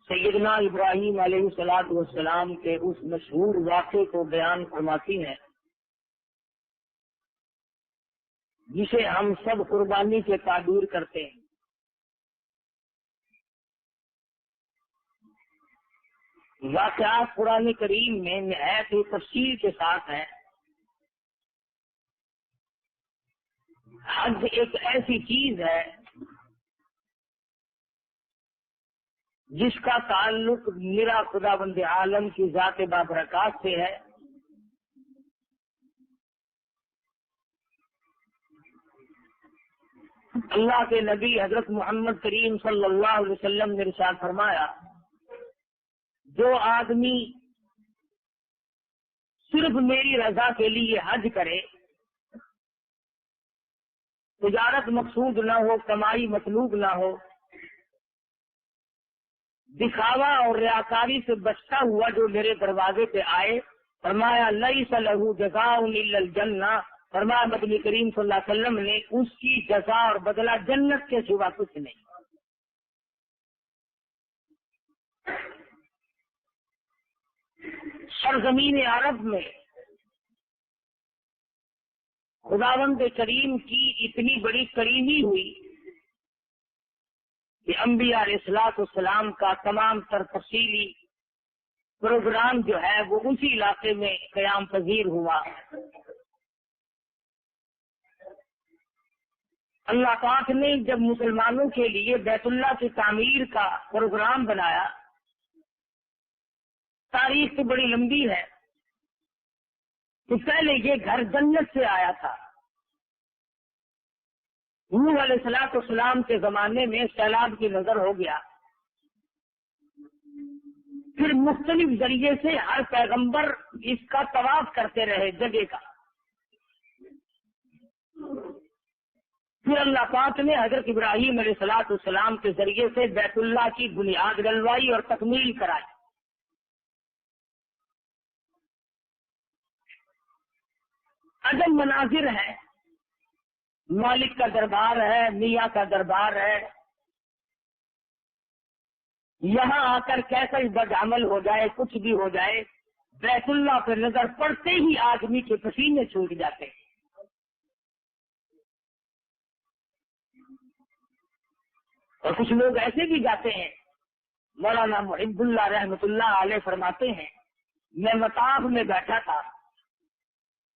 سیدنا ابراہیم علیہ الصلوۃ والسلام کے اس مشہور واقعے کو بیان فرماتی ہیں جسے ہم سب قربانی سے تعبیر کرتے ہیں۔ واقعات قرآن کریم میں نہایت ہی تفصیل کے ساتھ ہیں۔ حج ایک ایسی چیز ہے جس کا تعلق میرا خداوند عالم کی ذات بابرکات سے ہے۔ اللہ کے نبی حضرت محمد کریم صلی اللہ علیہ وسلم نے ارشاد فرمایا، جو آدمی صرف میری رضا کے لیے حج کرے، تجارت مقصود نہ ہو، کمائی مطلوب نہ ہو، دکھاوا اور ریاکاری سے بچتا ہوا جو میرے دروازے پہ آئے، فرمایا لیس لہ جزاء الا الجنہ، فرمایا نبی کریم صلی اللہ علیہ وسلم نے اس کی جزا اور بدلہ جنت کے سوا کچھ نہیں۔ سرزمین عرب میں خداوند کریم کی اتنی بڑی کریمی ہوئی کہ انبیاء علیہ الصلوۃ والسلام کا تمام تر تفصیلی پروگرام جو ہے وہ اسی علاقے میں قیام پذیر ہوا۔ اللہ پاک نے جب مسلمانوں کے لیے بیت اللہ کی تعمیر کا پروگرام بنایا، تاریخ تو بڑی لمبی ہے کہ پہلے یہ گھر جنت سے آیا تھا۔ نوح علیہ الصلوۃ والسلام کے زمانے میں سیلاب کی نظر ہو گیا، پھر مختلف ذریعے سے ہر پیغمبر اس کا طواف کرتے رہے جگہ کا، پھر اللہ پاک نے حضرت ابراہیم علیہ الصلوۃ والسلام کے ذریعے سے بیت اللہ کی بنیاد ڈلوائی اور تکمیل کرائی۔ عجب مناظر ہے، مالک کا دربار ہے، میاں کا دربار ہے، یہاں آ کر کیسا بد عمل ہو جائے، کچھ بھی ہو جائے، بیت اللہ پہ نظر پڑتے ہی آدمی کے پسینے چھوٹ جاتے ہیں۔ اور کچھ لوگ ایسے بھی جاتے ہیں، مولانا محب اللہ رحمۃ اللہ علیہ فرماتے ہیں، میں مطاف میں بیٹھا تھا،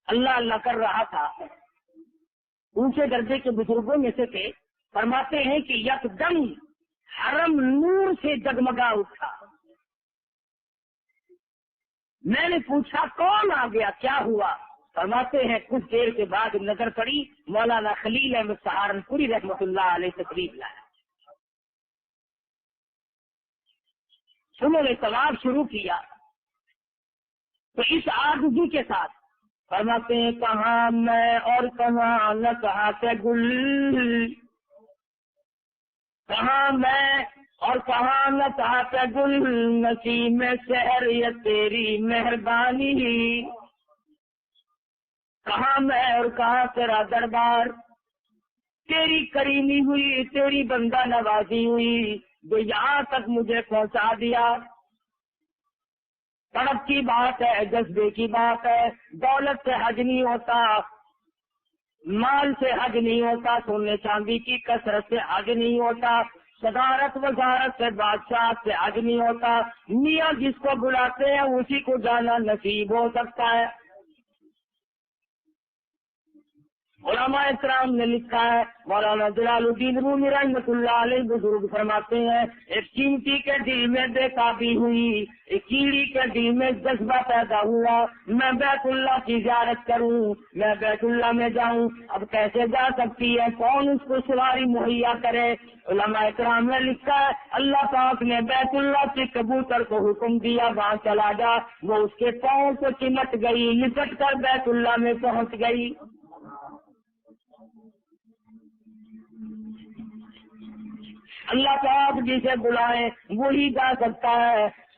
اللہ اللہ کر رہا تھا، اونچے درجے کے بزرگوں میں سے تھے، فرماتے ہیں کہ یکدم حرم نور سے جگمگا اٹھا۔ میں نے پوچھا کون آ گیا، کیا ہوا؟ فرماتے ہیں کچھ دیر کے بعد نظر پڑی، مولانا خلیل احمد سہارنپوری رحمۃ اللہ علیہ تشریف لائے۔ انہوں نے طواف شروع کیا تو اس عاجزی کے ساتھ فرماتے ہیں، کہاں میں اور کہاں نہ کہا کہ گل، کہاں میں اور کہاں نہ کہا کہ گل، نسیم شہر یہ تیری مہربانی، کہاں میں اور کہاں تیرا دربار، تیری کریمی ہوئی، تیری بندہ نوازی ہوئی جو یہاں تک مجھے پہنچا دیا۔ تڑپ کی بات ہے، جذبے کی بات ہے، دولت سے حج نہیں ہوتا، مال سے حج نہیں ہوتا، سونے چاندی کی کثرت سے حج نہیں ہوتا، صدارت وزارت سے بادشاہ سے حج نہیں ہوتا، میاں جس کو بلاتے ہیں اسی کو جانا نصیب ہو سکتا ہے۔ علماء اکرام نے لکھا ہے، مولانا جلال الدین رومی رحمۃ اللہ علیہ بزرگ فرماتے ہیں، ایک چیونٹی کے دل میں بے تابی ہوئی، ایک کیڑی کے دل میں جذبہ پیدا ہوا، میں بیت اللہ کی زیارت کروں، میں بیت اللہ میں جاؤں۔ اب کیسے جا سکتی ہے، کون اس کو سواری مہیا کرے؟ علماء اکرام نے لکھا ہے، اللہ پاک نے بیت اللہ کے کبوتر کو حکم دیا وہاں چلا جا، وہ اس کے پاؤں کو چمٹ گئی، لپٹ کر بیت اللہ میں پہنچ گئی۔ اللہ پاک جسے بلائے وہی جا سکتا ہے۔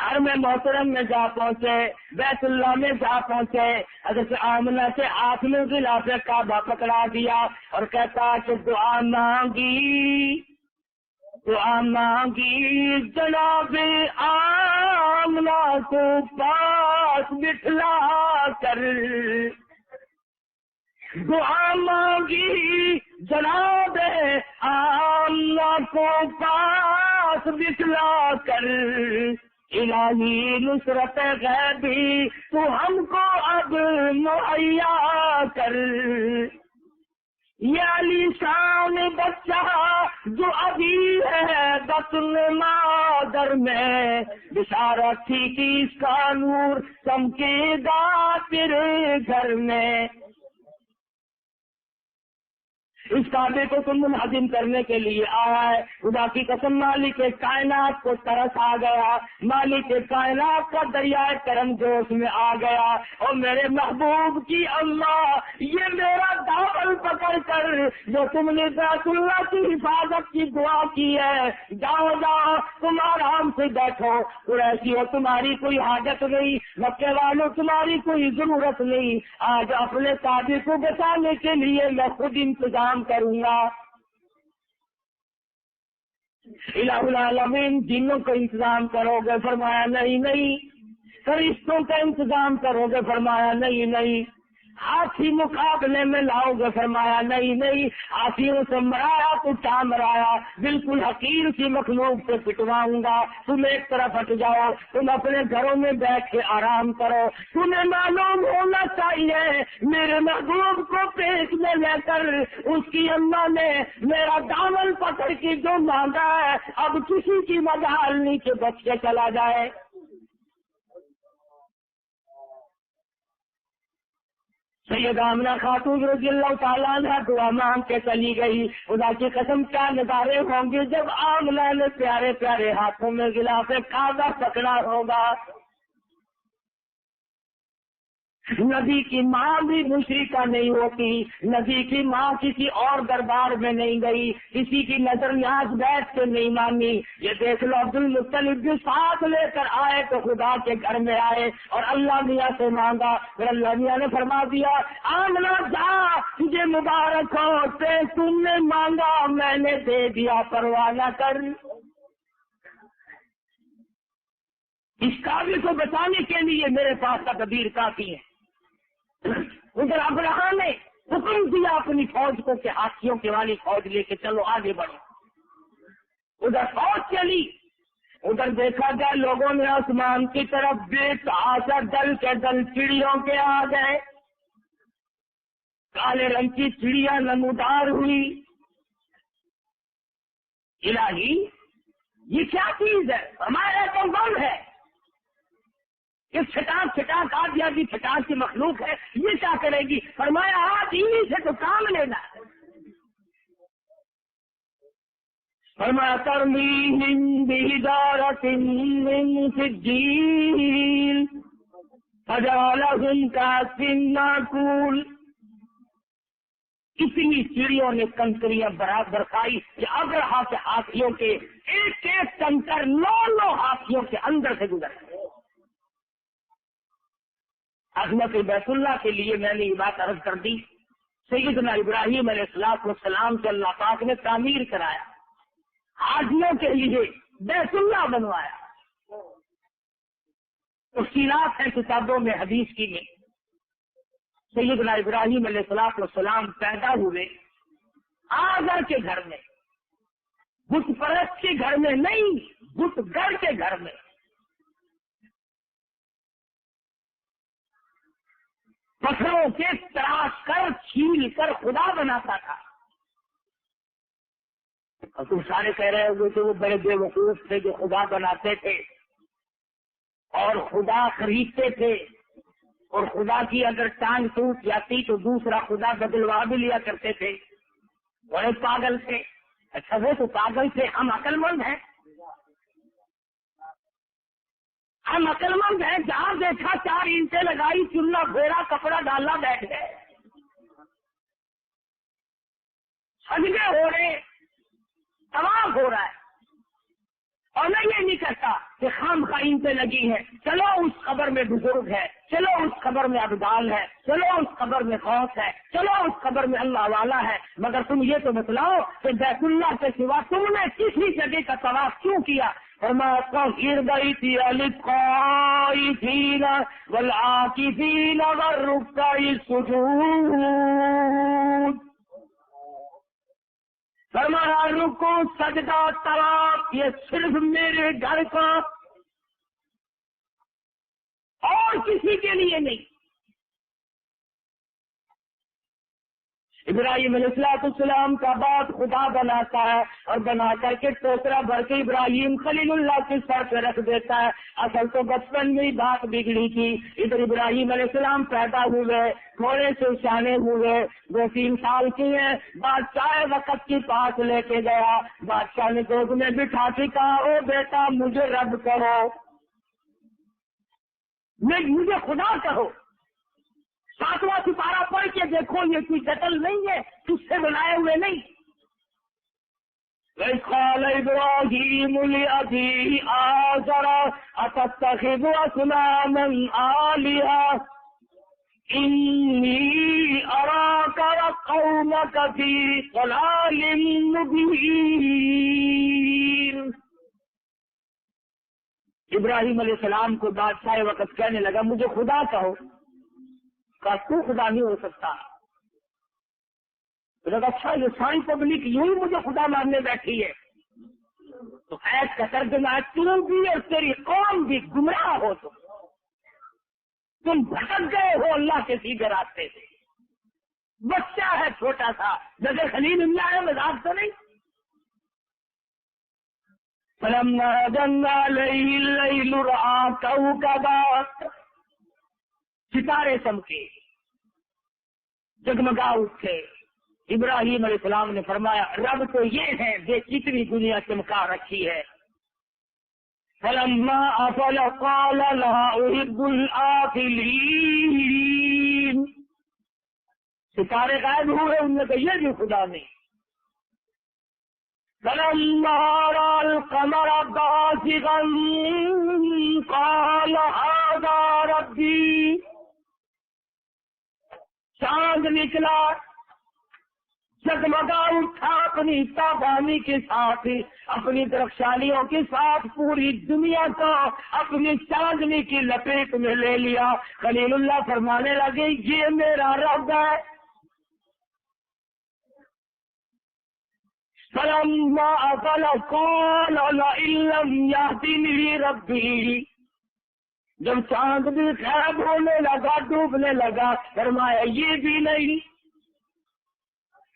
حرم محترم میں جا پہنچے، بیت اللہ میں جا پہنچے، حضرت آمنہ سے ہاتھ میں غلاف کعبہ پکڑا دیا اور کہتا کہ دعا مانگی جناب آمنہ کو پاس بٹھلا کر، دعا مانگی جناب آمنہ کو پاس بٹھلا کر، الہی نصرت غیبی تو ہم کو اب مہیا کر، یہ علی شان بچہ جو ابھی ہے بطن مادر میں، بشارت تھی کہ اس کا نور چمکے گا تیرے گھر میں، اس کعبے کو تم منہدم کرنے کے لیے آیا ہے۔ خدا کی قسم مالک کائنات کو ترس آ گیا، مالک کائنات کا دریائے کرم جوش میں آ گیا، اور میرے محبوب کی اللہ یہ میرا دامن پکڑ کر جو تم نے بیت اللہ کی حفاظت کی دعا کی ہے، جاؤ تم آرام سے بیٹھو، قریشیوں تمہاری کوئی حاجت نہیں، مکے والوں تمہاری کوئی ضرورت نہیں، آج اپنے کعبے کو بچانے کے لیے میں خود انتظام کروں گا۔ الہ العالمین جنوں کا انتظام کرو گے؟ فرمایا نہیں۔ فرشتوں کا انتظام کرو گے؟ فرمایا نہیں۔ ہاتھی مقابلے میں لاؤ گے؟ فرمایا نہیں۔ ہاتھیوں سے مرایا تو کیا مرایا، بالکل حقیر سی مخلوق سے پٹواؤں گا، تم ایک طرف ہٹ جاؤ، تم اپنے گھروں میں بیٹھ کے آرام کرو۔ تمہیں معلوم ہونا چاہیے میرے محبوب کو پیٹ میں لے کر اس کی اماں نے میرا دامن پکڑ کے جو مانگا ہے، اب کسی کی مجال نہیں کہ بچ کے چلا جائے۔ سیدہ آمنہ خاتون رضی اللہ تعالیٰ عنہ دعا مانگ کے چلی گئی۔ خدا کی قسم کیا نظارے ہوں گے جب آمنہ نے پیارے پیارے ہاتھوں میں غلاف کعبہ پکڑا ہوگا۔ نبی کی ماں بھی مشرکہ نہیں ہوتی، نبی کی ماں کسی اور دربار میں نہیں گئی، کسی کی نظر نیاز بیٹھ کے نہیں مانی۔ یہ دیکھ لو عبد المطلب جو ساتھ لے کر آئے تو خدا کے گھر میں آئے اور اللہ میاں سے مانگا، پھر اللہ میاں نے فرما دیا آمنہ جا، تجھے مبارک ہو، تم نے مانگا میں نے دے دیا، پرواہ نہ کر۔ اس کعبے کو بچانے کے لیے میرے پاس تدبیر کافی ہے۔ ادھر ابرہا نے حکم دیا اپنی فوج کو کہ ہاتھیوں کی والی فوج لے کے چلو آگے بڑھو، ادھر فوج چلی، ادھر دیکھا گیا لوگوں نے آسمان کی طرف آشا دل کے دل چڑیوں کے آ گئے، کالے رنگ کی چڑیاں نمودار ہوئی۔ الہی یہ کیا چیز ہے؟ ہمارا تو بم ہے، یہ چھٹاک آدھی چھٹاک کی مخلوق ہے، یہ کیا کرے گی؟ فرمایا آج انہیں سے تو کام لینا ہے۔ فرمایا ترمیہم بحجارۃ من سجیل فجعلہم کعصف مأکول۔ اتنی چڑیوں نے کنکریاں برابر کھائی کہ ابرہا کے ہاتھیوں کے ایک ایک کنکر 9 ہاتھیوں کے اندر سے گزر گئے۔ عظمت بیت اللہ کے لیے میں نے یہ بات عرض کر دی۔ سیدنا ابراہیم علیہ السلام سے اللہ پاک نے تعمیر کرایا، حاجیوں کے لیے بیت اللہ بنوایا۔ تفصیلات ہیں کتابوں میں، حدیث کی میں۔ سیدنا ابراہیم علیہ السلام پیدا ہوئے آزر کے گھر میں، بت پرست کے گھر میں نہیں، بت گھر کے گھر میں۔ پتھروں کے تراش کر چھیل کر خدا بناتا تھا۔ اور تم سارے کہہ رہے ہوئے کہ وہ بڑے بے وقوف تھے جو خدا بناتے تھے اور خدا خریدتے تھے، اور خدا کی اگر ٹانگ ٹوٹ جاتی تو دوسرا خدا بدلوا بھی لیا کرتے تھے، بڑے پاگل تھے۔ اچھا وہ تو پاگل تھے، ہم عقل مند ہیں، ہم عقل مند ہیں۔ جہاں دیکھا 4 اینٹیں لگائی، چولہا گھوڑا کپڑا ڈالا، بیٹھ گئے، سجدے ہو رہے، طواف ہو رہا ہے، اور میں یہ نہیں کہتا کہ خامخواہ ان پہ لگی ہے. چلو اس قبر میں بزرگ ہے, چلو اس قبر میں ابدال ہے, چلو اس قبر میں غوث ہے, چلو اس قبر میں اللہ والا ہے, مگر تم یہ تو بتلاؤ کہ بیت اللہ کے سوا تم نے کسی جگہ کا طواف کیوں کیا؟ طہر بیتی للطائفین والعاکفین والرکع السجود. فرمایا رکوع سجدہ طواف یہ صرف میرے گھر کا اور کسی کے لیے نہیں. ابراہیم علیہ السلام کا بعد خدا بناتا ہے اور بنا کر کے ٹوکرا بھر کے ابراہیم خلیل اللہ کے سر پہ رکھ دیتا ہے. اصل تو بچپن میں ہی بات بگڑی تھی. ادھر ابراہیم علیہ السلام پیدا ہوئے, تھوڑے سے سیانے ہوئے, 2-3 سال کے ہیں. بادشاہ وقت کے پاس لے کے گیا. بادشاہ نے گود میں بٹھا کے کہا, او بیٹا مجھے رب کرو, مجھے خدا کہو. 7واں سپارہ پڑھ کے دیکھو, یہ کوئی قتل نہیں ہے, تجھ سے بنائے ہوئے نہیں. قال ابراہیم لأبیہ آزر اتتخذ اصناما آلہۃ انی اراک وقومک فی ضلال مبین. ابراہیم علیہ السلام کو بادشاہ وقت کہنے لگا مجھے خدا کہو. کہا تو خدا نہیں ہو سکتا. تو لگا اچھا یہ ساری پبلک یوں ہی مجھے خدا ماننے بیٹھی ہے. تو ایس کا ترجمہ ہے تم بھی اور تیری قوم بھی گمراہ ہو, تم بھٹک گئے ہو اللہ کے سیدھے راستے سے. بچہ ہے چھوٹا سا, جیسے خلیل اللہ ہے, مذاق تو نہیں. فلما جن علیہ اللیل رأى کوکبا, ستارے چمکے, جگمگا اٹھے. ابراہیم علیہ السلام نے فرمایا رب تو یہ ہے جو کتنی دنیا چمکا رکھی ہے. فلما افل قال لا احب الآفلین. ستارے غائب ہوئے, ان نے کہا یہ بھی خدا نہیں. فلما رأى القمر بازغا قال هذا ربی. چاند نکلا, جگمگا اٹھا اپنی تابانی کے ساتھ, اپنی درخشانیوں کے ساتھ پوری دنیا کو اپنی چاندنی کی لپیٹ میں لے لیا. خلیل اللہ فرمانے لگے یہ میرا رب ہے. فلما افل قال لئن لم يهدني ربی. جب چاند بھی غائب ہونے لگا, ڈوبنے لگا, فرمایا یہ بھی نہیں.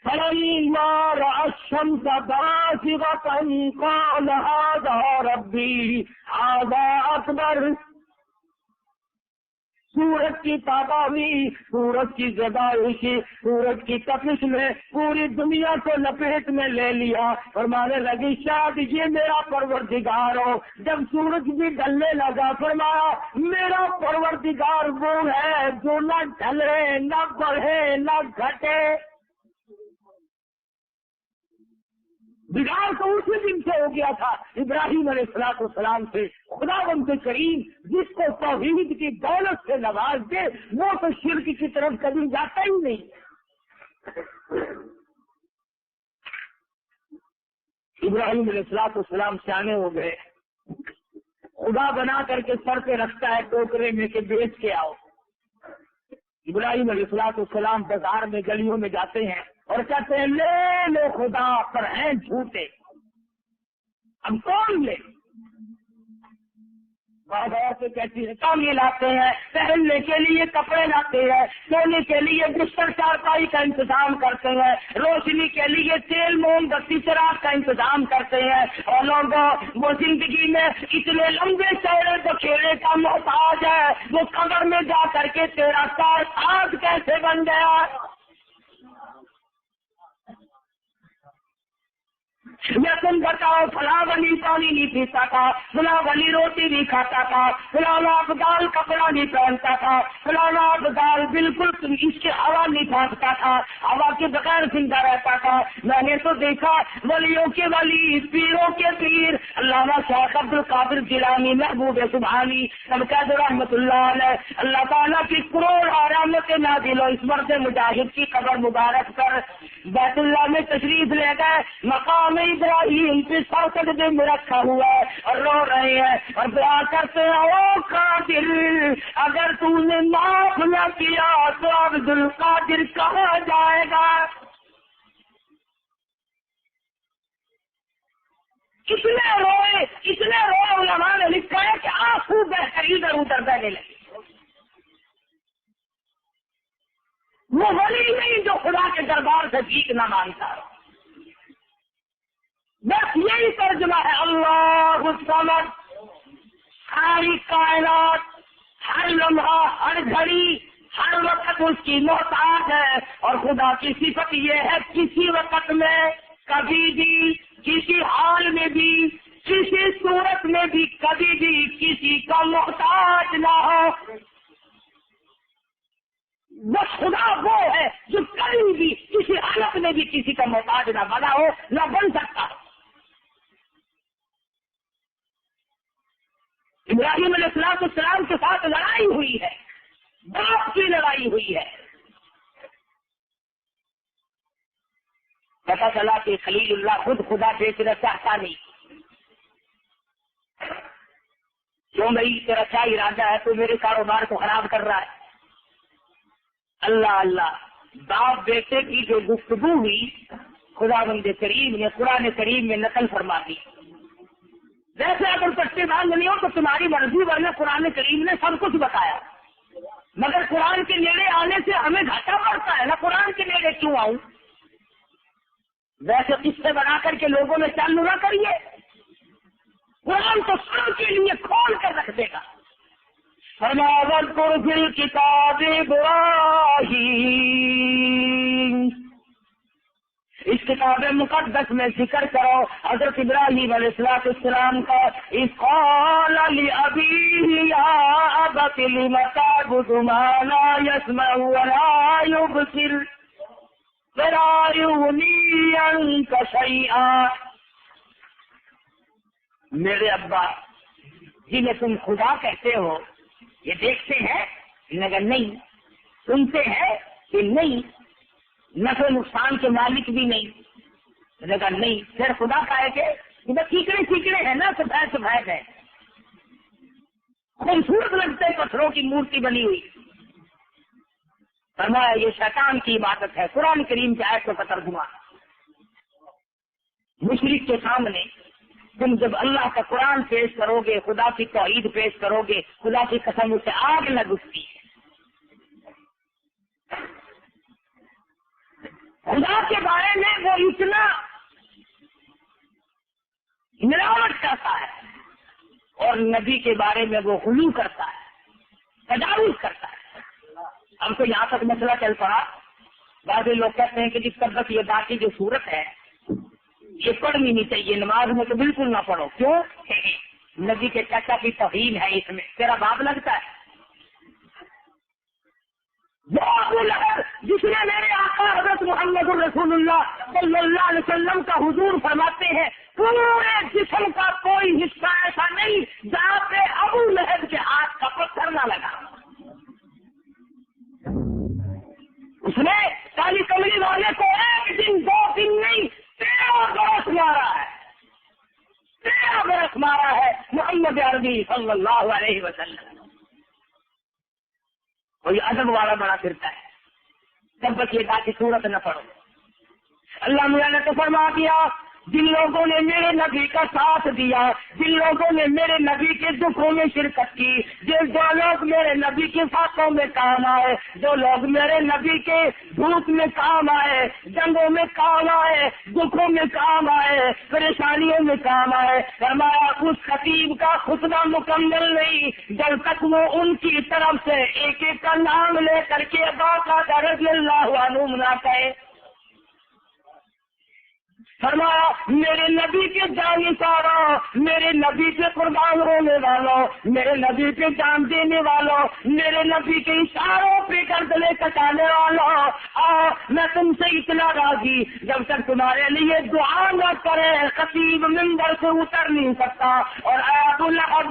فلما رأى الشمس بازغة قال هذا ربی هذا اکبر. سورج کی تابانی, سورج کی زدائش, سورج کی تپش میں پوری دنیا کو لپیٹ میں لے لیا. فرمانے لگی شاید یہ میرا پروردگار ہو. جب سورج بھی ڈھلنے لگا فرمایا میرا پروردگار وہ ہے جو نہ ڈھلے, نہ بڑھے, نہ گھٹے. بگاڑ تو اسی دن سے ہو گیا تھا ابراہیم علیہ السلام سے. خداوند کریم جس کو توحید کی دولت سے نواز دے وہ تو شرک کی طرف کبھی جاتا ہی نہیں. ابراہیم علیہ السلام سیانے ہو گئے. خدا بنا کر کے سر پہ رکھتا ہے ٹوکرے میں کہ بیچ کے آؤ. ابراہیم علیہ السلام بازار میں گلیوں میں جاتے ہیں اور کہتے ہیں لے لو خدا پر ہیں جھوٹے. ہم کون لے؟ سے کہتی ہے کام یہ لاتے ہیں, پہننے کے لیے کپڑے لاتے ہیں, سونے کے لیے بستر چارپائی کا انتظام کرتے ہیں, روشنی کے لیے تیل موم بتی چراغ کا انتظام کرتے ہیں. اور لوگوں وہ زندگی میں اتنے لمبے چوڑے بکھیرے کا محتاج ہے, وہ قبر میں جا کر کے تیرا سار آج کیسے بن گیا. یا تم بتاؤ فلاں ولی پانی نہیں پیتا تھا, فلاں ولی روٹی نہیں کھاتا تھا, فلاں ابدال کپڑا نہیں پہنتا تھا, فلاں ابدال بالکل اس کے ہوا نہیں پھانکتا تھا, ہوا کے بغیر زندہ رہتا تھا. میں نے تو دیکھا ولیوں کے ولی, پیروں کے پیر, اللہ علامہ شیخ عبد القادر جیلانی محبوب سبحانی سب کا رحمۃ اللہ علیہ، اللہ تعالیٰ کی کروڑ رحمت نازل ہو اس مرد مجاہد کی قبر مبارک پر بیت اللہ میں تشریف لے گئے، مقام ابراہیم پہ سر سجدے میں رکھا ہوا ہے اور رو رہے ہیں اور دعا کرتے ہیں، او قادر اگر تو نے معاف نہ کیا تو عبد القادر کہاں جائے گا؟ اتنے روئے علماء نے لکھا ہے کہ آنسو بہ کر ادھر ادھر بہنے لگے۔ وہ ولی نہیں جو خدا کے دربار سے بھیک نہ مانگتا، بس یہی ترجمہ ہے اللہ الصمد، ساری کائنات ہر لمحہ ہر گھڑی ہر وقت اس کی محتاج ہے، اور خدا کی صفت یہ ہے کسی وقت میں کبھی بھی کسی حال میں بھی کسی صورت میں بھی کبھی بھی کسی کا محتاج نہ ہو۔ بس خدا وہ ہے جو کبھی بھی کسی حالت میں بھی کسی کا محتاج نہ بنا ہو نہ بن سکتا۔ ابراہیم علیہ السلام کے ساتھ لڑائی ہوئی ہے، باپ کی لڑائی ہوئی ہے، پتا چلا کہ خلیل اللہ خود خدا بیچنا چاہتا نہیں، کیوں بھائی تیرا کیا ارادہ ہے، تو میرے کاروبار کو خراب کر رہا ہے۔ اللہ اللہ، باپ بیٹے کی جو گفتگو ہوئی خداوند کریم نے قرآن کریم میں نقل فرما دی۔ ویسے اگر پٹے باندھنی ہو تو تمہاری مرضی، ورنہ قرآن کریم نے سب کچھ بتایا، مگر قرآن کے نیڑے آنے سے ہمیں گھاٹا پڑتا ہے نا، قرآن کے نیڑے کیوں آؤں؟ ویسے قصے بنا کر کے لوگوں میں چالو نہ کریے، قرآن تو سب کے لیے کھول کر رکھ دے گا۔ فرمایا واذکر فی الکتاب ابراہیم، اس کتاب مقدس میں ذکر کرو حضرت ابراہیم علیہ السلام کا، اذ قال لأبیہ یا ابت لم تعبد ما لا يسمع ولا يبصر ولا یغنی عنک شیئا۔ میرے ابا جنہیں تم خدا کہتے ہو یہ دیکھتے ہیں مگر نہیں، سنتے ہیں کہ نہیں، نفع نقصان کے مالک بھی نہیں، مگر نہیں، پھر خدا کہے کہ بس چیکڑے ہیں نا، سفید ہے، خوبصورت لگتے پتھروں کی مورتی بنی ہوئی۔ فرمایا یہ شیطان کی عبادت ہے۔ قرآن کریم کی آیت کو ترجمہ، مشرک کے سامنے تم جب اللہ کا قرآن پیش کرو گے، خدا کی توحید پیش کرو گے، خدا کی قسم اسے آگ نہ گھستی ہے۔ خدا کے بارے میں وہ اتنا ملاوٹ کرتا ہے اور نبی کے بارے میں وہ غلو کرتا ہے، تجاوز کرتا ہے۔ ہم کو یہاں تک مسئلہ چل پڑا، بعض لوگ کہتے ہیں کہ جس کا بس یہ باقی جو صورت ہے یہ پڑھنی نہیں چاہیے، نماز میں تو بالکل نہ پڑھو۔ کیوں؟ نبی کے چچا کی توہین ہے اس میں، تیرا باپ لگتا ہے۔ وہ ابو لہب جس نے میرے آقا حضرت محمد الرسول اللہ صلی اللہ علیہ وسلم کا حضور فرماتے ہیں پورے جسم کا کوئی حصہ ایسا نہیں جہاں پہ ابو لہب کے ہاتھ کا پتھر نہ لگا۔ اس نے کالی کملی والے کو ایک دن دو دن نہیں 13 برس مارا ہے، 13 برس مارا ہے محمد عربی صلی اللہ علیہ وسلم۔ کوئی ادب والا بڑا پھرتا ہے، تب بس یہ باقی صورت نہ پڑھو۔ اللہ میاں نے تو فرما دیا جن لوگوں نے میرے نبی کا ساتھ دیا، جن لوگوں نے میرے نبی کے دکھوں میں شرکت کی، جو لوگ میرے نبی کے فاتحوں میں کام آئے، جو لوگ میرے نبی کے دھوپ میں کام آئے، جنگوں میں کام آئے، دکھوں میں کام آئے، پریشانیوں میں کام آئے، فرمایا اس خطیب کا خطبہ مکمل نہیں جب تک وہ ان کی طرف سے ایک ایک کا نام لے کر کے باقاعدہ رضی اللہ عنہ نہ کہے۔ فرمایا میرے نبی کے جانصاروں میرے نبی کے قربان ہونے والوں, میرے نبی کے جان دینے والوں, میرے نبی کے اشاروں پہ گردنے کٹانے والوں, آؤ میں تم سے اتنا راضی, جب تک تمہارے لیے دعا نہ کرے خطیب منبر سے اتر نہیں سکتا. اور اے ابو لہب,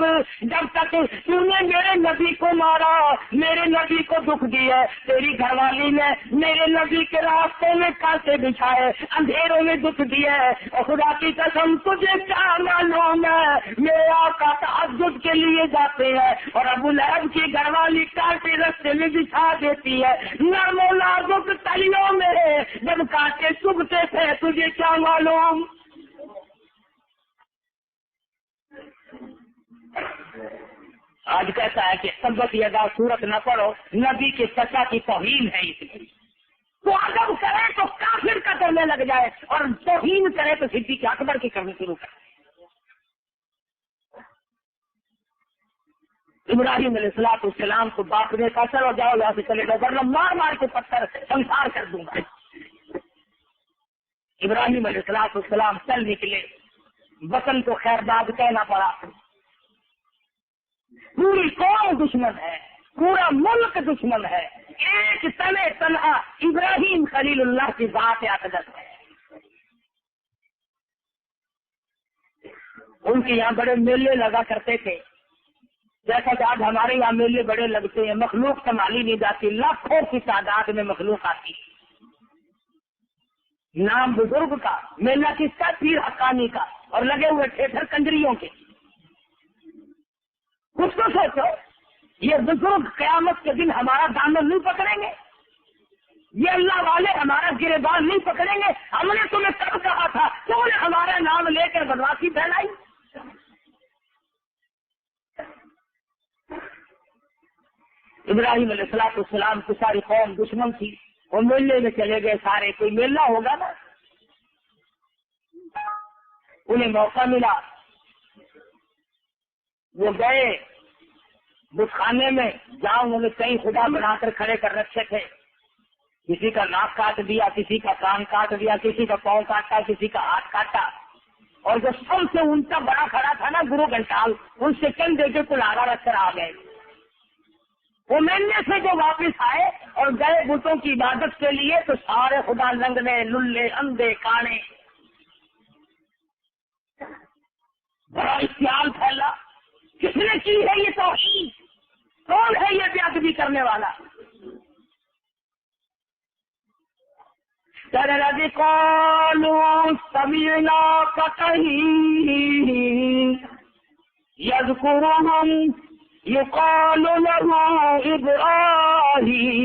جب تک تم نے میرے نبی کو مارا, میرے نبی کو دکھ دیا, تیری گھر والی نے میرے نبی کے راستے میں کانٹے بچھائے, اندھیروں میں دکھ دیا, اور خدا کی قسم تجھے کیا معلوم ہے میرے آقا تہجد کے لیے جاتے ہیں اور ابو لہب کی گھر والی کانٹے رستے میں بچھا دیتی ہے, نرم و نازک تلیوں میں جب کانٹے چبھتے تھے, تجھے کیا معلوم. آج کہتا ہے کہ تبت یدا سورت نہ پڑھو, نبی کے چچا کی توہین ہے, اس لیے تو ادب کرے تو کافر کا کرنے لگ جائے اور توہین کرے تو صدیق اکبر کی کرنے شروع کرے. ابراہیم علیہ السلام کو باپ نے کہا چلو جاؤ یہاں سے چلے جاؤ ورنہ مار مار کے پتھر سنسار کر دوں گا. ابراہیم علیہ السلام چل نکلے, وطن کو خیر باد کہنا پڑا, پوری قوم دشمن ہے, پورا ملک دشمن ہے, ایک تنے تنہا ابراہیم خلیل اللہ کی ذات اقدس ہے. ان کے یہاں بڑے میلے لگا کرتے تھے, جیسا کہ آج ہمارے یہاں میلے بڑے لگتے ہیں, مخلوق سنبھالی نہیں جاتی, لاکھوں کی تعداد میں مخلوق آتی. نام بزرگ کا, میلہ کس کا, پیر حقانی کا, اور لگے ہوئے ٹھیٹر کنجریوں کے. کچھ تو سوچو, یہ بزرگ قیامت کے دن ہمارا دامن نہیں پکڑیں گے, یہ اللہ والے ہمارا گریبان نہیں پکڑیں گے. ہم نے تمہیں کب کہا تھا, تم نے ہمارا نام لے کر بدماشی پھیلائی. ابراہیم علیہ السلام کی ساری قوم دشمن تھی, وہ میلے میں چلے گئے سارے, کوئی میلہ ہوگا نا, انہیں موقع ملا, وہ گئے بت خانے میں, جہاں انہوں نے کئی خدا بنا کر کھڑے کر رکھے تھے. کسی کا ناک کاٹ دیا, کسی کا کان کاٹ دیا, کسی کا پاؤں کاٹا, کسی کا ہاتھ کاٹا. اور جو سب سے اونچا بڑا کھڑا تھا نا گرو گھنٹال, ان سے چند دے کے کلارا رکھ کر آ گئے. وہ میلے سے جو واپس آئے اور گئے بتوں کی عبادت کے لیے, تو سارے خدا لنگنے, للے, اندھے, کانے, بڑا اشتعال پھیلا. کس نے کی ہے یہ توہین, کون ہے یہ بے ادبی کرنے والا. کہنے لگے قالوا سمعنا فتى يذكرهم يقال له ابراہیم,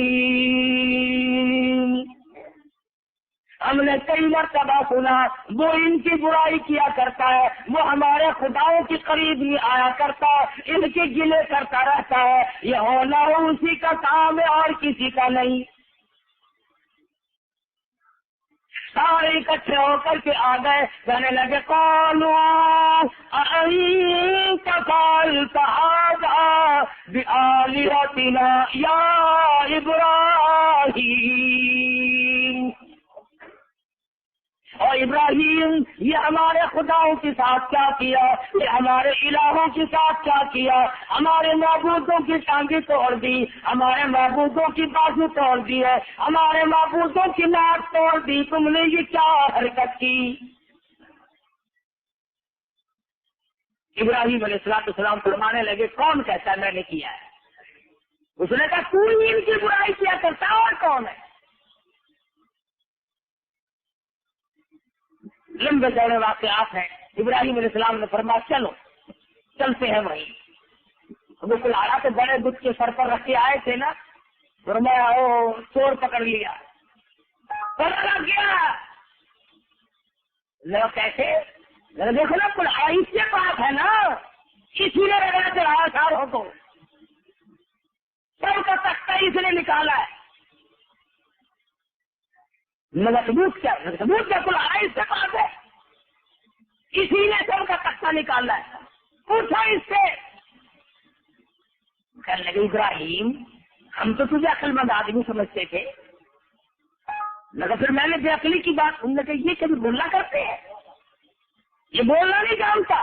ہم نے کئی مرتبہ سنا وہ ان کی برائی کیا کرتا ہے, وہ ہمارے خداؤں کے قریب نہیں آیا کرتا, ان کے گلے کرتا رہتا ہے, یہ ہونا ہو اسی کا کام ہے اور کسی کا نہیں. سارے اکٹھے ہو کر کے آ گئے, کہنے لگے قالوا أأنت فعلت هذا بآلهتنا یا ابراہیم. اور ابراہیم, یہ ہمارے خداؤں کے ساتھ کیا کیا, یہ ہمارے الہوں کے ساتھ کیا کیا, ہمارے معبودوں کی ٹانگیں توڑ دی, ہمارے معبودوں کی بازو توڑ دی ہے, ہمارے معبودوں کی ناک توڑ دی, تم نے یہ کیا حرکت کی. ابراہیم علیہ السلام فرمانے لگے کون کہتا ہے میں نے کیا ہے. اس نے کہا تو ہی ان کی برائی کیا کرتا, اور کون ہے. لمبے چوڑے واقعات ہیں. ابراہیم علیہ السلام نے فرمایا چلو چلتے ہیں وہیں. وہ کلہاڑا تو بڑے دکھ کے سر پر رکھ کے آئے تھے نا, فرمایا او چور پکڑ لیا, پکڑا گیا. لوگ کیسے, دیکھو نا کلہاڑا اس کے پاس ہے نا, اسی نے رگڑا چڑھایا ساروں کو, سب کا تختہ اس نے نکالا ہے. ثبوت کیا کلہاڑا اس کے پاس ہے, اسی نے سب کا تختہ نکالا ہے. پوچھا اس سے, کہنے لگے ابراہیم ہم تو تجھے عقل مند آدمی سمجھتے تھے. لگا پھر میں نے بے عقلی کی بات, ان نے کہا یہ کبھی بولنا کرتے ہیں, یہ بولنا نہیں جانتا,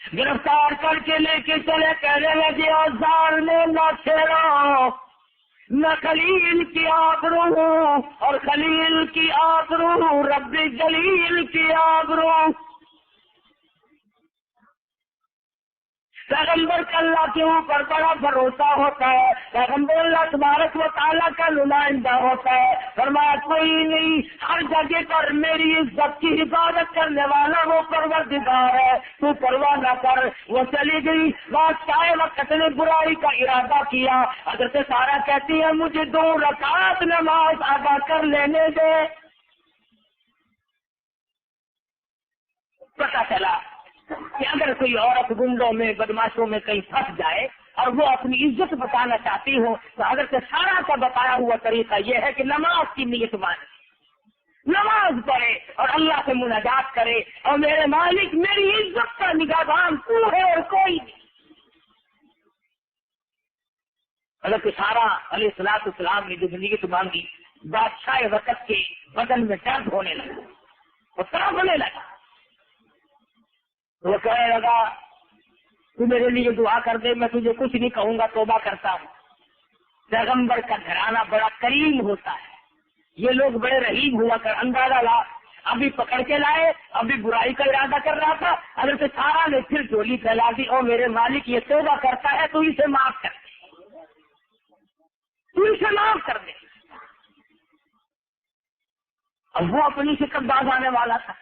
گرفتار کر کے لے کے چلے، کہنے لگے اوزار میں نہ چھیڑو، نہ خلیل کی آبرو اور خلیل کی آبرو رب جلیل کی آبرو۔ پیغمبر کا اللہ کے اوپر بڑا بھروسہ ہوتا ہے، پیغمبر اللہ تبارک و تعالیٰ کا نمائندہ ہوتا ہے، فرمایا کوئی نہیں، ہر جگہ پر میری عزت کی حفاظت کرنے والا وہ پروردگار ہے، تو پرواہ نہ کر۔ وہ چلی گئی، بادشاہ وقت نے برائی کا ارادہ کیا، حضرت سارا کہتی ہے مجھے 2 رکعت نماز ادا کر لینے دے۔ پتہ چلا کہ اگر کوئی عورت گنڈوں میں بدماشوں میں کہیں پھنس جائے اور وہ اپنی عزت بتانا چاہتی ہو تو حضرت سارا کا بتایا ہوا طریقہ یہ ہے کہ نماز کی نیت مانے، نماز پڑھے اور اللہ سے مناجات کرے اور میرے مالک میری عزت کا نگہبان تو ہے اور کوئی نہیں۔ حضرت سارا علیہ السلام نے جو نیت مانگی، بادشاہ وقت کے بدن میں درد ہونے لگا، وہ طرف ہونے لگا، وہ کہنے لگا تو میرے لیے دعا کر دے، میں تجھے کچھ نہیں کہوں گا، توبہ کرتا ہوں۔ پیغمبر کا گھرانہ بڑا کریم ہوتا ہے، یہ لوگ بڑے رحیم ہوا کر، اندازہ لا، ابھی پکڑ کے لائے، ابھی برائی کا ارادہ کر رہا تھا، حضرت سارا نے پھر جولی پھیلا دی، اور میرے مالک یہ توبہ کرتا ہے تو اسے معاف کر دے، تو اسے معاف کر دے۔ اب وہ اپنی سے کب باز آنے والا تھا،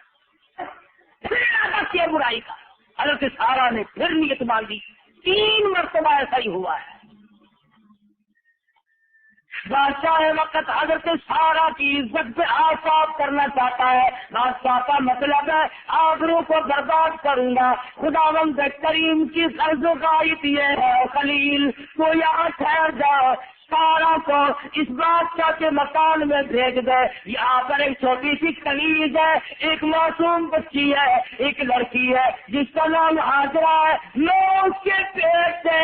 پھر ارادہ کیا برائی کا، حضرت سارا نے پھر نیت باندھی، 3 مرتبہ ایسا ہی ہوا ہے۔ بادشاہ وقت حضرت سارا کی عزت پہ آفتاب کرنا چاہتا ہے، بادشاہ کا مطلب ہے آبرو کو برباد کروں گا۔ خداوند کریم کی قرض یہ ہے خلیل تو یہاں ٹھہر جاؤ، سارا کو اس بادشاہ کے مکان میں بھیج دے، یہاں پر ایک چھوٹی سی کنیز ہے، ایک معصوم بچی ہے، ایک لڑکی ہے جس کا نام ہاجرہ ہے، میں اس کے پیٹ سے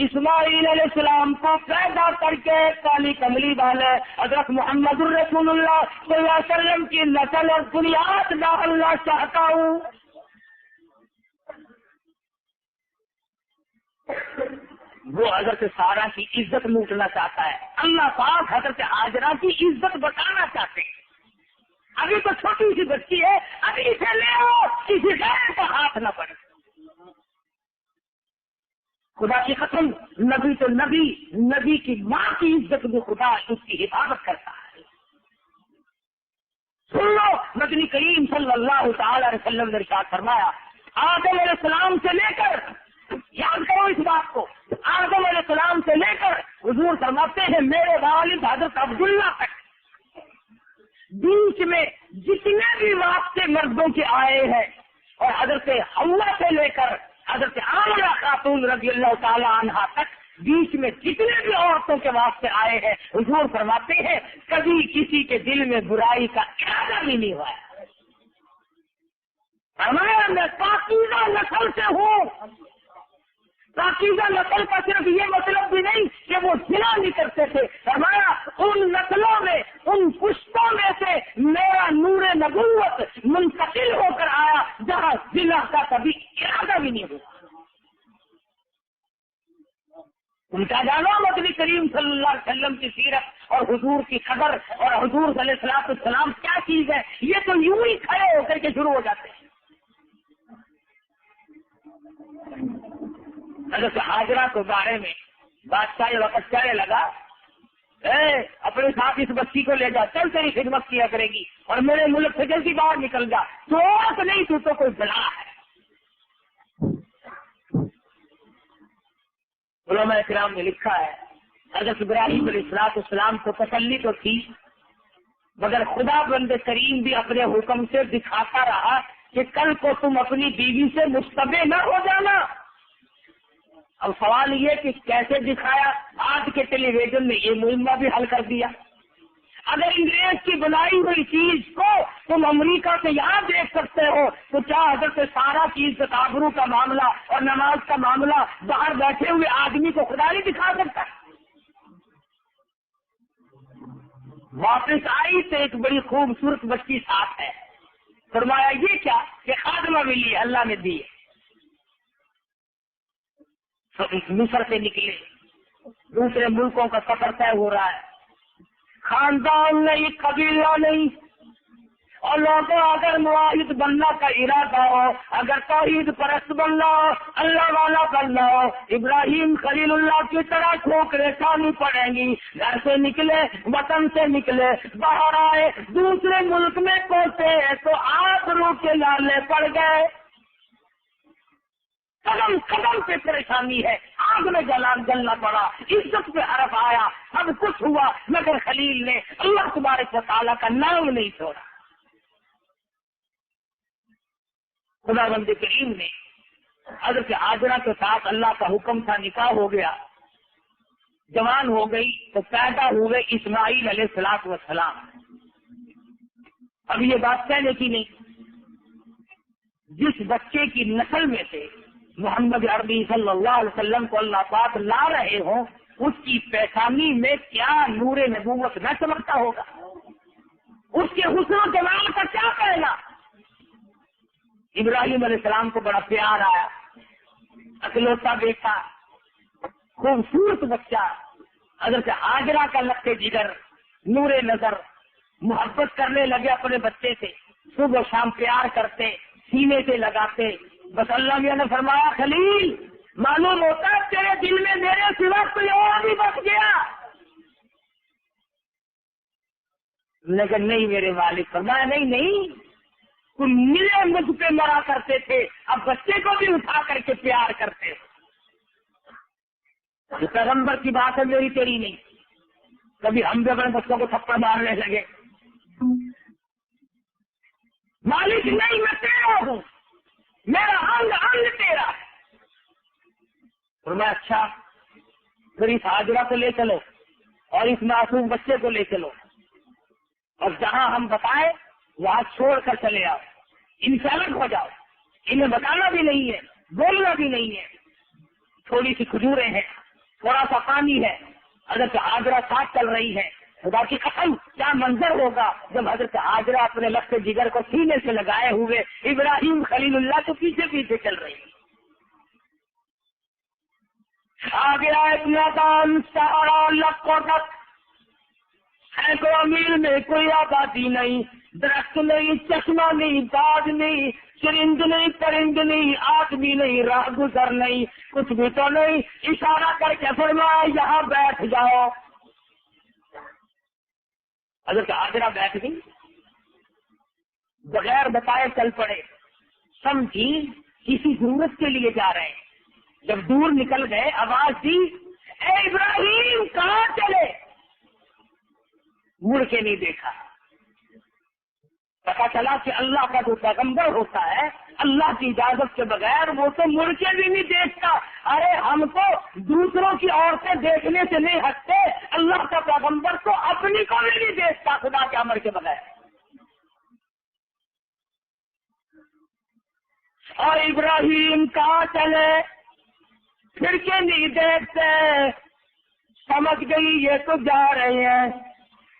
اسماعیل علیہ السلام کو پیدا کر کے کالی کملی والے حضرت محمد الرسول اللہ صلی اللہ علیہ وسلم کی نسل اور بنیاد ڈالنا چاہتا ہوں۔ وہ حضرت سارا کی عزت لوٹنا چاہتا ہے، اللہ پاک حضرت ہاجرہ کی عزت بتانا چاہتے ہیں۔ ابھی تو چھوٹی سی بچی ہے، ابھی اسے لے آؤ، کسی غیر کا ہاتھ نہ پڑے۔ خدا کی قسم، نبی تو نبی کی ماں کی عزت بھی خدا اس کی حفاظت کرتا ہے۔ سن لو، نبی کریم صلی اللہ تعالی علیہ وسلم نے ارشاد فرمایا، آدم علیہ السلام سے لے کر، یاد کرو اس بات کو، آدم علیہ السلام سے لے کر حضور فرماتے ہیں میرے والد حضرت عبداللہ تک، بیچ میں جتنے بھی واسطے مردوں کے آئے ہیں، اور حضرت حوا سے لے کر حضرت آمنہ خاتون رضی اللہ تعالی عنہا تک بیچ میں جتنے بھی عورتوں کے واسطے آئے ہیں، حضور فرماتے ہیں کبھی کسی کے دل میں برائی کا ارادہ بھی نہیں ہوا ہے۔ فرمایا میں پاکیزہ نسل سے ہوں۔ پاکیزہ نسل کا صرف یہ مطلب بھی نہیں کہ وہ زنا نہیں کرتے تھے، فرمایا ان نسلوں میں، ان پشتوں میں سے میرا نور نبوت منتقل ہو کر آیا جہاں زنا کا کبھی ارادہ بھی نہیں ہوا۔ ان کا جانو نبی کریم صلی اللہ علیہ وسلم کی سیرت اور حضور کی قدر اور حضور صلی اللہ علیہ وسلم کیا چیز ہے، یہ تو یوں ہی کھڑے ہو کر کے شروع ہو جاتے ہیں۔ حضرت ہاجرہ کے بارے میں بادشاہ وقت کہنے لگا، اپنے ساتھ اس بچی کو لے جا، چل تیری خدمت کیا کرے گی، اور میرے ملک سے جلدی باہر نکل جا، تو نہیں تو کوئی بلا ہے۔ علماء کرام نے لکھا ہے حضرت ابراہیم علیہ السلام کو تسلی تو تھی، مگر خدا بند کریم بھی اپنے حکم سے دکھاتا رہا کہ کل کو تم اپنی بیوی سے مشتبہ نہ ہو جانا۔ اب سوال یہ کہ کیسے دکھایا، آج کے ٹیلی ویژن نے یہ مہمہ بھی حل کر دیا۔ اگر انگریز کی بنائی ہوئی چیز کو تم امریکہ سے یہاں دیکھ سکتے ہو تو کیا حضرت سارا کی عزت آبرو کا معاملہ اور نماز کا معاملہ باہر بیٹھے ہوئے آدمی کو خدا نہیں دکھا سکتا؟ واپس آئی تو ایک بڑی خوبصورت بچی ساتھ ہے، فرمایا یہ کیا کہ خادمہ ملی اللہ نے دی۔ مصر سے نکلے، دوسرے ملکوں کا سفر طے ہو رہا ہے، خاندان نہیں، قبیلہ نہیں، اور لوگوں اگر معاہد بننا کا ارادہ ہو، اگر توحید پرست بننا ہو، اللہ والا بننا ہو، ابراہیم خلیل اللہ کی طرح ٹھوکریں کھانی پڑیں گی۔ گھر سے نکلے، وطن سے نکلے، باہر آئے، دوسرے ملک میں پہنچے تو آبرو کے لالے پڑ گئے، قدم قدم پہ پریشانی ہے، آگ میں جلنا پڑا، عزت پہ حرف آیا، سب کچھ ہوا، مگر خلیل نے اللہ تبارک و تعالیٰ کا نام نہیں چھوڑا۔ خدا بند کریم نے حضرت ہاجرہ کے ساتھ اللہ کا حکم تھا، نکاح ہو گیا، جوان ہو گئی تو پیدا ہوئے اسماعیل علیہ الصلوۃ والسلام۔ اب یہ بات کہنے کی نہیں، جس بچے کی نسل میں سے محمد عربی صلی اللہ علیہ وسلم کو اللہ پاک لا رہے ہوں، اس کی پیشانی میں کیا نور نبوت نہ چمکتا ہوگا، اس کے حسن و جمال کا کیا کہنا۔ ابراہیم علیہ السلام کو بڑا پیار آیا، اکلوتا بیٹا، خوبصورت بچہ، حضرت ہاجرہ کا لگتے جگر، نور نظر، محبت کرنے لگے اپنے بچے سے، صبح و شام پیار کرتے، سینے سے لگاتے۔ بس اللہ میاں نے فرمایا، خلیل معلوم ہوتا ہے تیرے دل میں میرے سوا کوئی اور بھی بس گیا، لیکن نہیں میرے والد۔ فرمایا نہیں، تم ملے مجھ پہ مرا کرتے تھے، اب بچے کو بھی اٹھا کر کے پیار کرتے ہو۔ یہ پیغمبر کی بات ہے، میری تیری نہیں۔ کبھی ہم بھی اپنے بچوں کو تھپڑ مارنے لگے، مالک نہیں میں تیرا ہوں، میرا انگ انگ تیرا ہے۔ اور میں اچھا پھر اس ہاجرہ کو لے چلو اور اس معصوم بچے کو لے چلو، اور جہاں ہم بتائیں وہاں چھوڑ کر چلے آؤ، ان سے الگ ہو جاؤ، انہیں بتانا بھی نہیں ہے، بولنا بھی نہیں ہے۔ تھوڑی سی کھجوریں ہیں، تھوڑا سا پانی ہے، حضرت ہاجرہ ساتھ چل رہی ہے۔ خدا کی قسم کیا منظر ہوگا جب حضرت ہاجرہ اپنے لگتے جگر کو سینے سے لگائے ہوئے ابراہیم خلیل اللہ کے پیچھے پیچھے چل رہی ہے۔ آ گیا ایک میدان سارا لکو تک، سینکڑوں میل میں کوئی آبادی نہیں، درخت نہیں، چشمہ نہیں، باغ نہیں، چرند نہیں، پرند نہیں، آدمی نہیں، راہ گزر نہیں، کچھ بھی تو نہیں۔ اشارہ کر کے فرمایا یہاں بیٹھ جاؤ۔ حضرت ہاجرہ بیٹھ گئی، بغیر بتائے چل پڑے، سمجھی کسی ضرورت کے لیے جا رہے ہیں۔ جب دور نکل گئے آواز دی، اے ابراہیم کہاں چلے؟ مڑ کے نہیں دیکھا۔ پتا چلا کہ اللہ کا جو پیغمبر ہوتا ہے اللہ کی اجازت کے بغیر وہ تو مڑ کے بھی نہیں دیکھتا۔ ارے ہم تو دوسروں کی عورتیں دیکھنے سے نہیں ہٹتے، اللہ کا پیغمبر تو اپنی کو بھی نہیں دیکھتا خدا کے امر کے بغیر۔ اور ابراہیم کہاں چلے؟ پھر کے نہیں دیکھتے، سمجھ گئی یہ تو جا رہے ہیں۔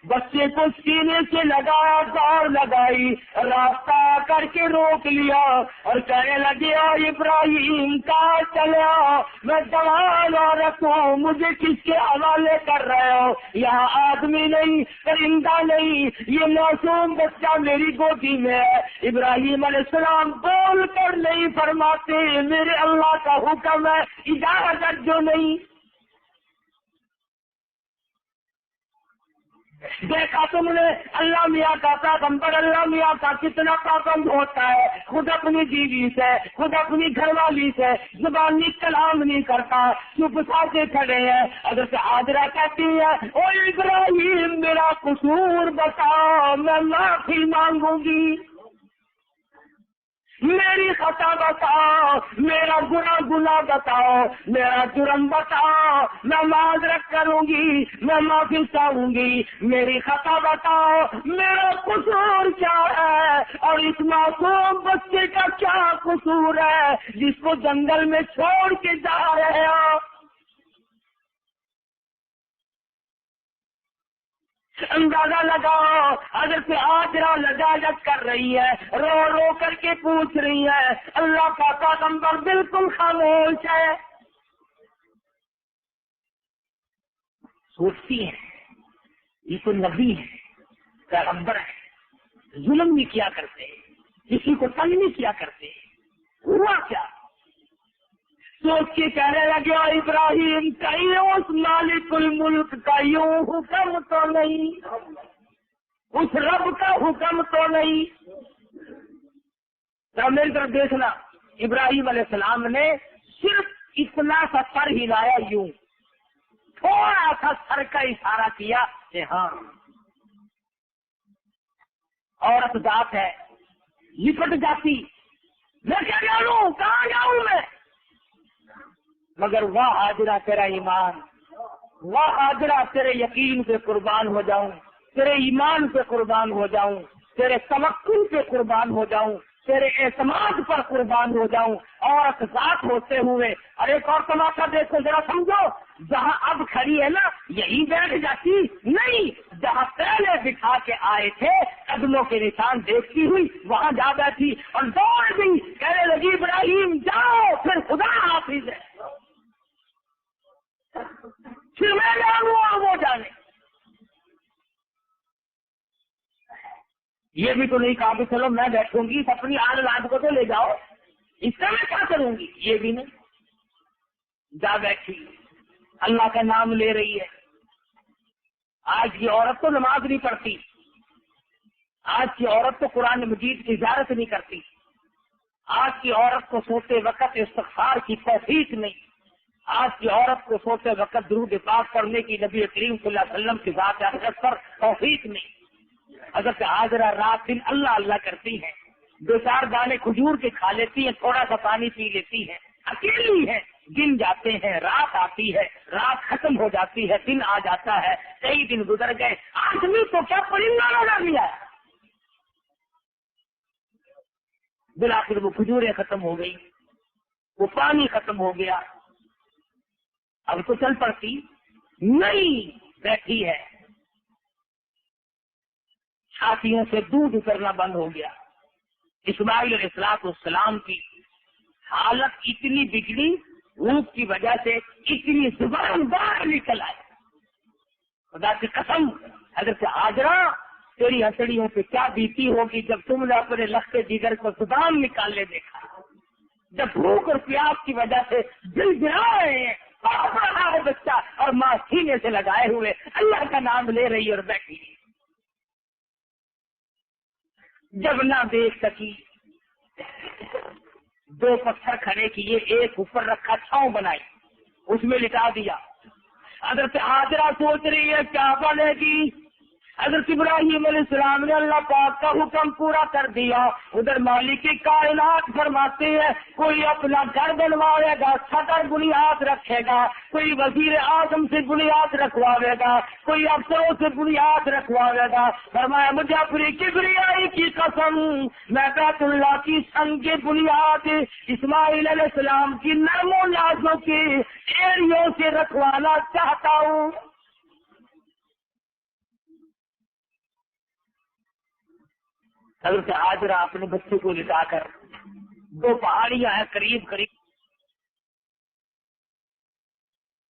بچے کو سینے سے لگایا، دوڑ لگائی، راستہ کر کے روک لیا اور کہنے لگے ابراہیم کہاں چلے ہو؟ میں جوان عورت ہوں، مجھے کس کے حوالے کر رہے ہو؟ یہاں آدمی نہیں، پرندہ نہیں، یہ معصوم بچہ میری گودی میں ہے۔ ابراہیم علیہ السلام بول کر نہیں فرماتے، میرے اللہ کا حکم ہے، اجازت جو نہیں۔ دیکھا تم نے اللہ میاں کا پیغمبر، اللہ میاں کا کتنا پابند ہوتا ہے، خود اپنی بیوی سے، خود اپنی گھر والی سے زبانی کلام نہیں کرتا، چپ ساتھ کھڑے ہیں۔ حضرت ہاجرہ کہتی ہے او ابراہیم میرا قصور بتاؤ، میں معافی مانگوں گی، میری خطا بتاؤ، میرا گناہ بتاؤ، میرا جرم بتاؤ، میں معذرت کروں گی، میں معافی چاہوں گی، میری خطا بتاؤ، میرا قصور کیا ہے اور اس معصوم بچے کا کیا قصور ہے جس کو جنگل میں چھوڑ کے جا رہے ہو۔ اندازہ لگاؤ حضرت ہاجرہ لجاجت کر رہی ہے، رو رو کر کے پوچھ رہی ہے، اللہ کا پیغمبر بالکل خاموش ہے۔ سوچتی ہیں یہ تو نبی ہے، پیغمبر ہے، ظلم نہیں کیا کرتے، کسی کو تنگ نہیں کیا کرتے، ہوا کیا؟ سوچ کے کہنے لگے ابراہیم کہیں اس مالک الملک کا یوں حکم تو نہیں، اس رب کا حکم تو نہیں؟ تو میری طرف دیکھنا، ابراہیم علیہ السلام نے صرف اتنا سا سر ہلایا، یوں تھوڑا سا سر کا اشارہ کیا کہ ہاں عورت ذات ہے، لپٹ جاتی، میں کیا جانوں کہاں جاؤں میں؟ مگر واہ حاجرہ تیرا ایمان، واہ حاجرہ تیرے یقین پہ قربان ہو جاؤں، تیرے ایمان پہ قربان ہو جاؤں، تیرے توکل پہ قربان ہو جاؤں، تیرے اعتماد پر قربان ہو جاؤں، عورت ذات ہوتے ہوئے۔ اور ایک اور تماشا دیکھو ذرا، سمجھو، جہاں اب کھڑی ہے نا یہی بیٹھ جاتی نہیں، جہاں پہلے بٹھا کے آئے تھے قدموں کے نشان دیکھتی ہوئی وہاں جا بیٹھی اور دوڑ گئی، کہنے لگی ابراہیم جاؤ، پھر خدا حافظ ہے، پھر میں جانوں اور وہ جانے۔ یہ بھی تو نہیں کہا کہ چلو میں بیٹھوں گی، اپنی آل لاد کو تو لے جاؤ، اس کا میں کیا کروں گی؟ یہ بھی نہیں، جا بیٹھی، اللہ کا نام لے رہی ہے۔ آج کی عورت تو نماز نہیں پڑھتی، آج کی عورت تو قرآن مجید کی زیارت نہیں کرتی، آج کی عورت کو سوتے وقت استغفار کی توفیق نہیں، آج کی عورت کو سوتے وقت درود پاک پڑھنے کی نبی کریم صلی اللہ علیہ وسلم کی ذات اقدس پر توفیق نہیں۔ حضرت حاضرہ رات دن اللہ اللہ کرتی ہیں، دو چار دانے کھجور کے کھا لیتی ہیں، تھوڑا سا پانی پی لیتی ہیں، اکیلی ہے، دن جاتے ہیں، رات آتی ہے، رات ختم ہو جاتی ہے، دن آ جاتا ہے، کئی دن گزر گئے، آدمی تو کیا پرندہ نظر لیا، بالآخر وہ کھجوریں ختم ہو گئی، وہ پانی ختم ہو گیا، اب تو چل پڑتی نہیں، بیٹھی ہے، چھاتیوں سے دودھ اترنا بند ہو گیا۔ اسماعیل علیہ السلام کی حالت اتنی بگڑی، بھوک کی وجہ سے اتنی زبان باہر نکل آئی، خدا کی قسم حضرت حاجرہ تیری ہتھیلیوں پہ کیا بیتی ہوگی جب تم نے اپنے لخت جگر کو زبان نکالنے دیکھا، جب بھوک اور پیاس کی وجہ سے دل گرا رہے ہیں، پاپ رہا ہے بچہ اور ماں سینے سے لگائے ہوئے اللہ کا نام لے رہی اور بیٹھی، جب نہ دیکھ سکی دو پتھر کھڑے کیے، ایک اوپر رکھا، چھاؤں بنائی، اس میں لٹا دیا۔ حضرت حاجرہ سوچ رہی ہے کیا بنے گی، حضرت ابراہیم علیہ السلام نے اللہ پاک کا حکم پورا کر دیا، ادھر مالک کائنات فرماتے ہیں کوئی اپنا گھر بنوائے گا، چھتر بنیاد رکھے گا، کوئی وزیر اعظم سے بنیاد رکھواوے گا، کوئی افسروں سے بنیاد رکھواوے گا، فرمایا مجھے اپنی کبریائی کی قسم میں بیت اللہ کی سنگ بنیاد اسماعیل علیہ السلام کی نرم و نازک کی ایڑیوں سے رکھوانا چاہتا ہوں۔ حضرت حاجرہ اپنے بچے کو لٹا کر، دو پہاڑیاں ہیں قریب قریب